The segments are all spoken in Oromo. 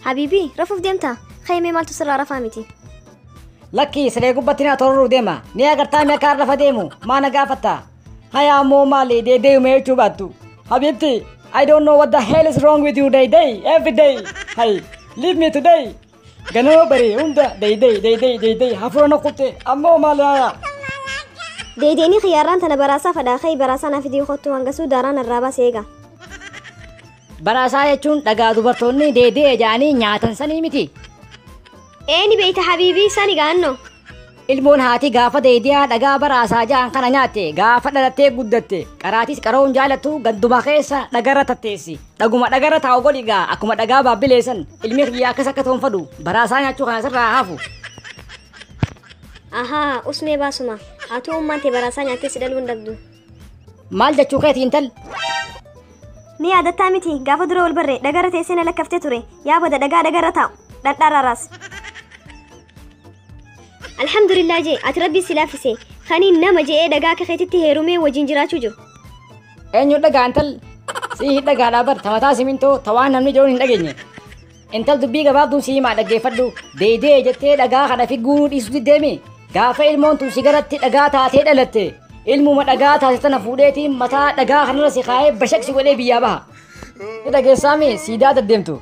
حبيبي رفوف ديمتا خيمي مالتو سر رفامتي لكي سليقو باتنا تورو ديما نيا قرطا ميا كار رفا ديمو ما نقافتا هيا مو مالي دي ميتو باتو حبيبتي I don't know what the hell is wrong with you every day hey leave me today gano bari unda day hafrona kutte ammo malaya ديني خياران تنا براسا فداخي براسا نافدي خوتو هنگسو داران الرابا سيغا براسا يچون دغا دوبرتوني دي جاني نياتن سني متي اني بيت حبيبي ساني غانو ilmoon haati gaafa deediyaa dhagaa baraasaa jaan kana nyaatte gaafa dhalattee guddatte qaraatis qaroon jaalatu ganduma keessa dhagarra tatteessi dhaguma dhagarra taa'u godhigaa akkuma dhagaa baabbileessan ilmi xiyyaa akkas akka toonfadhu baraasaa nyaachuu kana sirraa hafu. Ahaa usmee baasuma atu ummaante baraasaa nyaattee si dhaluu hin dhabdu. Maal jechuu keetii intal? Ni yaadattaa miti gaafa dura wal barree dhagarra teessee na lakkaftee ture yaa bada dhagarra taa'u dhadhaaraaraas. الحمد لله جي أتربي سلافسي خاني نما جي دغا كخيتتي هيرومي وجين جراچو جو انيو دغا انتل سي دغا دابر تمتا سيمنتو توان نمني جون دغيني انتل دبي غباب دون سي ما دغي فدو دي جتي دغا خنا في غود يسدي ديمي غافا المون تو سيغرت دغا تاتي دلت علمو ما دغا تاتي تنفوديتي متا دغا خنا سي خاي بشك سي ولي بيا با دغا سامي سيدا ددمتو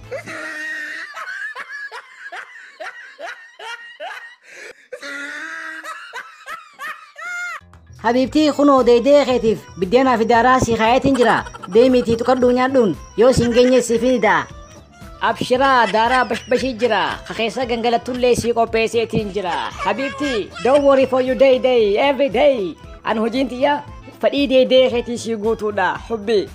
حبيبتي خنو دي خيتيف بدينا في داراسي خايتين جرا ديميتي تقردو نيادون يو سنجيني سيفيدا أبشرا دارا بشبشي جرا خخيسا غنغلتو ليسي قوبيسي تنجرا حبيبتي don't worry for you day every day أنو جينتي يا فدي دي خيتي سيقوتو دا حبي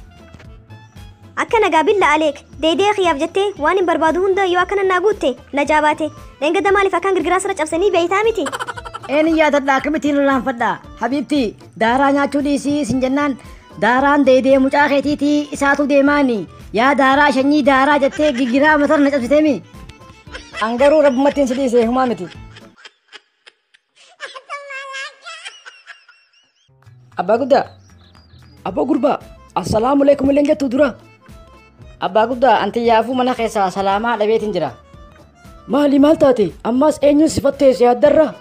أكنا قابل عليك دي خياب جتي واني بربادو هندا يو أكنا ناقوتي نجاباتي لنقا دمالي فكان غرغراس رج أبسني بيتامتي إني يا تدلاك متين لان فدا حبيبتي دارا نياچو ديسي سنجنان داران دي مچاخيتي تي اساتو ديماني يا دارا شني دارا جتي غيغرا متر نچبتيمي انغرو رب متين سديسي همامتي ابا غربا السلام عليكم لنجا تدرا ابا غدا انت يافو منا خيسا سلاما دبيتين جرا مالي مالتاتي اماس اينو صفتي سي درا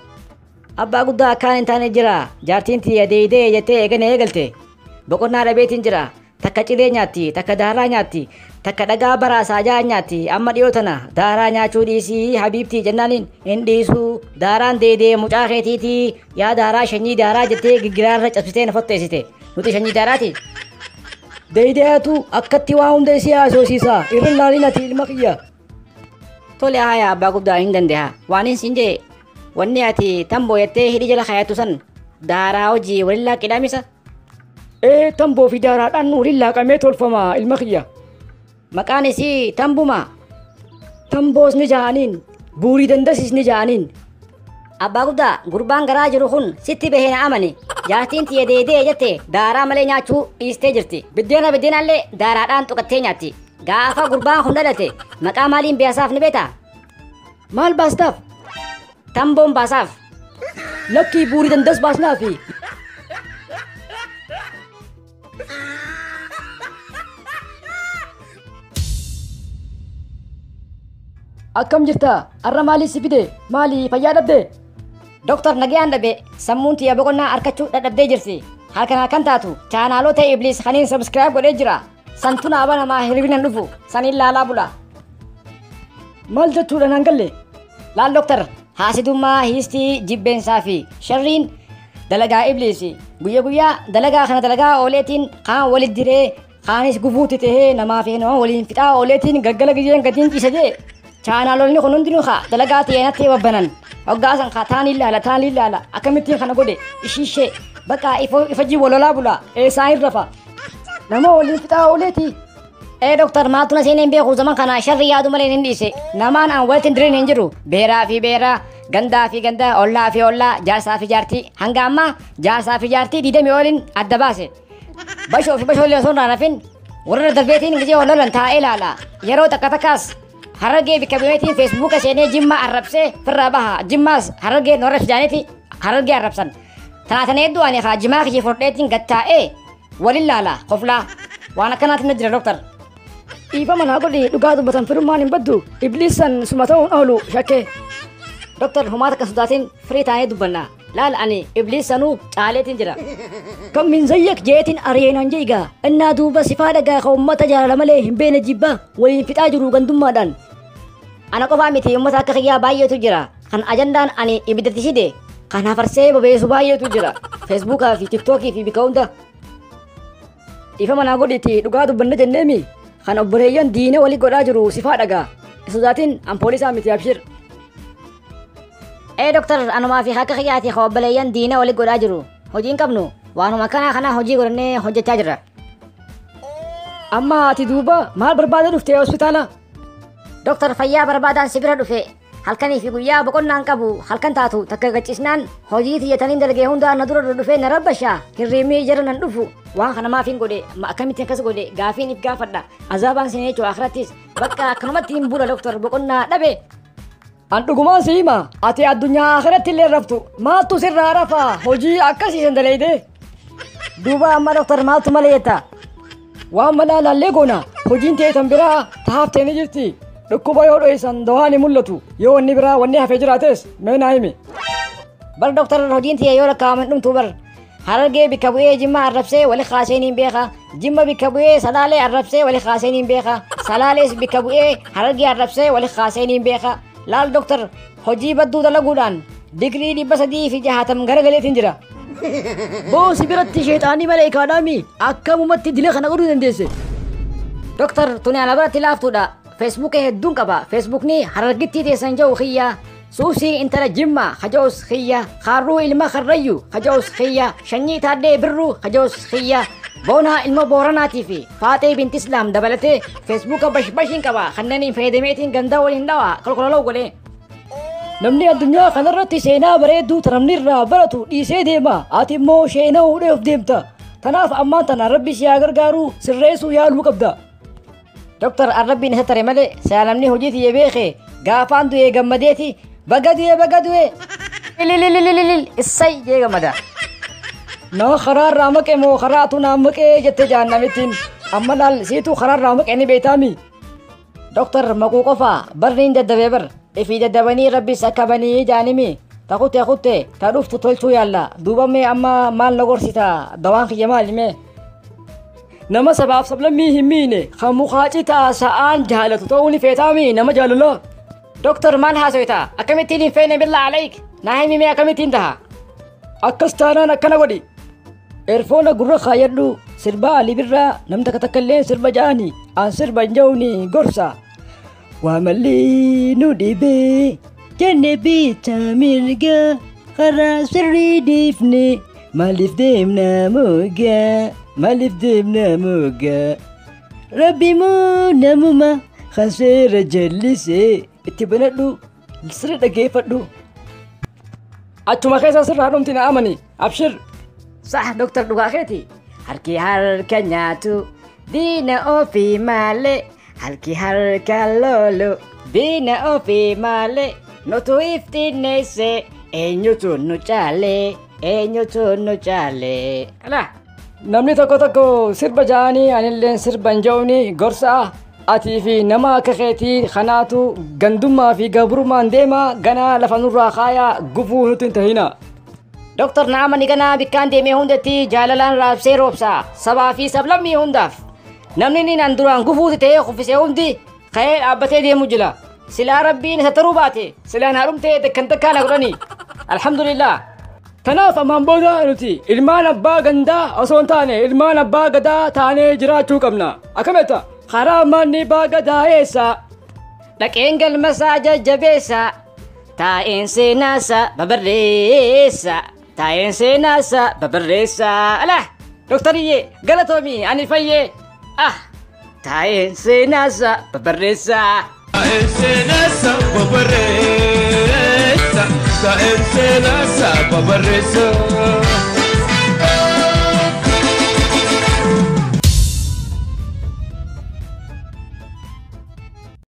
أبا قد كان إنتان جرا جارتين تي دي جتي إغنى إغلتي بقرنا ربيتين جرا تكا چلي نياتي تكا دارا نياتي تكا دقا برا ساجا نياتي أما ديوتنا دارا نياچو ديسي حبيبتي جنانين انديسو داران دي مچاخيتي تي يا دارا شني دارا جتي غغرار رچ أسفتين فتيسيتي نوتي شني داراتي دي أتو أكتي واهم ديسي آسوسيسا إرن لاليناتي المقيا تولي آيا أبا قد هندن ديها وانين سنجي wanni ati tambo yattee hidhi jala kayatu san daaraa hojii walillaa qidhaamisa tamboo fi daaraadhaan walillaa qamee tolfama ilma kiyya maqaan isii tambuma tamboos ni ja'aniin buurii dandasis ni ja'aniin abbaa guddaa gurbaan garaa jiru kun sitti bahee na amane jaartiin tiyya deedee jette daaraa malee nyaachuu dhiistee jirti biddeenallee daaraadhaan tuqattee nyaatti gaafa gurbaan kun dhalate maqaa maaliin beesaaf ni beektaa maal baastaaf tambon basaaf lakki buuri dandas baasnaafi akkam jirta arra maali si fide maali fayyaa dhabde doktor nagayaan dhabe sammuun tiyya boqonnaa arkachuu dhadhabdee jirti halkanaa kan taatu chaanaalota ibliis kaniin sabskiraayib godhee jira santuun aba namaa hirribinan dhufu saniin laalaa bula maal jechuudha naan galle laal doktor haasidummaa hiistii jibbeensaa fi sharriin dalagaa ibliisi guyyaa dalagaa kana dalagaa ooleetiin kaan walit diree kaanis gufuutti tahee namaa fi nama waliin fixaa ooleetiin gaggala giyyeen gatiin ciisa jee chaanaalonni kun hundinuu kaa dalagaa xiyeenatti wabbanan hoggaasan kaa taan ilaala akkamittiin kana godhe ishiishee bakka ifajii walolaa bula eesaan irrafa nama waliin fixaa ooleetii doktor maatuna seeneen beeku zaman kana sharri yaadu malee hin dhiise namaan an walitti direen hin jiru beeraa fi beeraa gandaa fi gandaa ollaa fi ollaa jaarsaa fi jaartii hanga ammaa jaarsaa fi jaartii diidamii oliin adda baase bashoo fi bashoollee osoo irraa nafin warra darbeetiin gijee ololan taa'ee ilaala yeroo takkaas harargee bikka bineetiin feesbuuka seenee jimmaa arrabsee firraa baha jimmaas harargee norra fijaaniiti harargee arrabsan tanaatan hedduu ani haa jimaa kiyya fudheetiin gattaa'ee walin laala qoflaa waan akkanaatiin na jira doktor إيفا من أقول لي لقادو بطن فرمان بدو إبليسا سمتون أولو شكي دكتور هماتك سداتين فري تاني دبنا لا أني إبليس أنو تعالي جرا كم من زيك جيتين أرينا جيجا أن دوبا سفادة قوم تجارة ملهم بين الجبا والانفتاج روغان دمادان أنا قفامتي يوم تاكخيا بايو تجرا kan ajandaan ani ibidatti shide kana farsee bobeesu baay'eetu jira feesbuukaa fi tiktookii fi bika hunda ifa manaa godhiti dhugaa dubbanna jenneemi kan obboleeyyan diina walii godhaa jiru sifaa dhagaa isudaatiin an poolisaa miti abshir doktor anumaa fi akka kiyyaati ka obboleeyyan diina walii godhaa jiru hojiin qabnu waanuma kana hojii godhannee hojjechaa jirra amma ati duuba maal barbaada dhuftee hospitaala doktor fayyaa barbaadaan sibira dhufe halkanii fi guyyaa boqonnaan qabu halkan taatu takka gaccisnaan hojii tiyyataniin dalgee hundaa na dura dhufee na rabbashaa hirriimii jara nan dhufu waan kana maaf hin godhe ma akkamitti akkas godhe gaafiin if gaafadha azaabaan sinee jechuu akhirattis bakka akkanumatti hin bula doktor boqonnaa dhabe an dhugumaan si hima ati addunyaa akhiratti illee raftu maaltu sirraa rafa hojii akkasiisan daleyde duuba amma doktor maaltu malee jetta waan malaa laallee goona hojiin teetan biraa taaftee ni jirti dhukkuba yoo dho'isan dawaan hin mul'atu yoo wanni biraa wanni hafee jiraates mee naa himi bar doktor hojiin tiyya yoo lakkaa'aman dhumtu bar harargee bikka bu'ee jimma arrabsee wali kaaseen hin beeka jimma bikka bu'ee salaalee arrabsee wali kaaseen hin beeka salaalees bikka bu'ee harargee arrabsee wali kaaseen hin beeka laal doktor hojii badduu dalaguudhaan digrii 360 garagaleetiin jira boosi biratti sheexaanii maleekaadhaami akkamumatti dila kana godhuu dandeesse doktor tuni ana biratti laaftuudha Facebook hedduun qaba Facebookni harargitti teessan jiru khiyya suusii intala jimma khajoos khiyya kharruu ilma kharrayyu khajoos khiyya shanyii taaddee birruu khajoos khiyya boonaa ilma booranaatii fi faaxee binti islaam dabalatee Facebooka bashbashiin qaba kannaniin fayyadameetiin gandaa waliin dhawa kolkololoo godhe namni addunyaa kanarratti seenaa bareedduu taramni irraa baratu dhiisee deema ati immoo sheenaa hudhee of deemta tanaaf ammaan tana rabbi si haa gargaaru sirreessuu yaaluu qabda doktor arrabbiin isa tare malee saalamni hojii tiyya beeke gaafaan du'ee gammadeeti baga du'e ilililililil issay jee gammada nama karaarraa maqe moo karaatu naa maqee jette jaannamittiin amma laal siituu karaarraa maqe ni beetaami doktor maquu qofaa barniin daddabee bar ifii daddabanii rabbis akka banii jaanimi takutte ta dhuftu tolchuu yaalla duubamee amma maal na gorsita dawaan kiyya maalimee nama sabaaf sablammii hin miine kan muqaacitaa sa'aan jaalatu ta'uu ni feetaami nama jaalala doktor maal haasoyta akkamittiin hin feene billaa alayk naa himimee akkamittiin taha akkas taanaan akkana godhi eerfoona gurra kaayyadhu sirba alii birraa nam takkaillee sirba jaani aan sirba njawni gorsa waa malli nu dhibee jenne bitaa mirga karaa sirrii dhiifne maaliif deemna moga rabbi moo namuma kan seera jallisee itti banadhu sirri dhageeffadhu achuma keessa sirraa dhumti na amani abshir sah doktor dhugaa keeti harki harka nyaatu diina ofii malee harki harka loolu diina ofii malee nutu iftiinneesse eenyutu nu caale ala namni tokko sirba jaanii anilleen sirban ja'uni gorsa atii fi nama akka keetii kanaatu gandummaa fi gabrummaan deema ganaa lafa nurraa kaayaa gufuu nuti hin tahina doktor naamani ganaa bikkaan deemee hundatti jaalalaan raabsee roobsa sabaa fi sablammii hundaaf namni ni nan duraan gufuuti ta'ee kuffisee hundi ka'ee dhaabbatee deemu jira silaa rabbiin isa taruu baate silaa naa dhumtee takkan takkaa na godhani alhamdulillah tanaaf ammaan booda nuti ilmaan abbaa gandaa osoo hin taane ilmaan abbaa gadaa taanee jiraachuu qabna akkametta karaa manni abbaa gadaa eessa dhaqeen galmasaa jajjabeessa taa'een seenaasa babarreessa ala doktariyyee galatoomii ani fayyee taa'een seenaasa babarreessa Taense nasa babaresa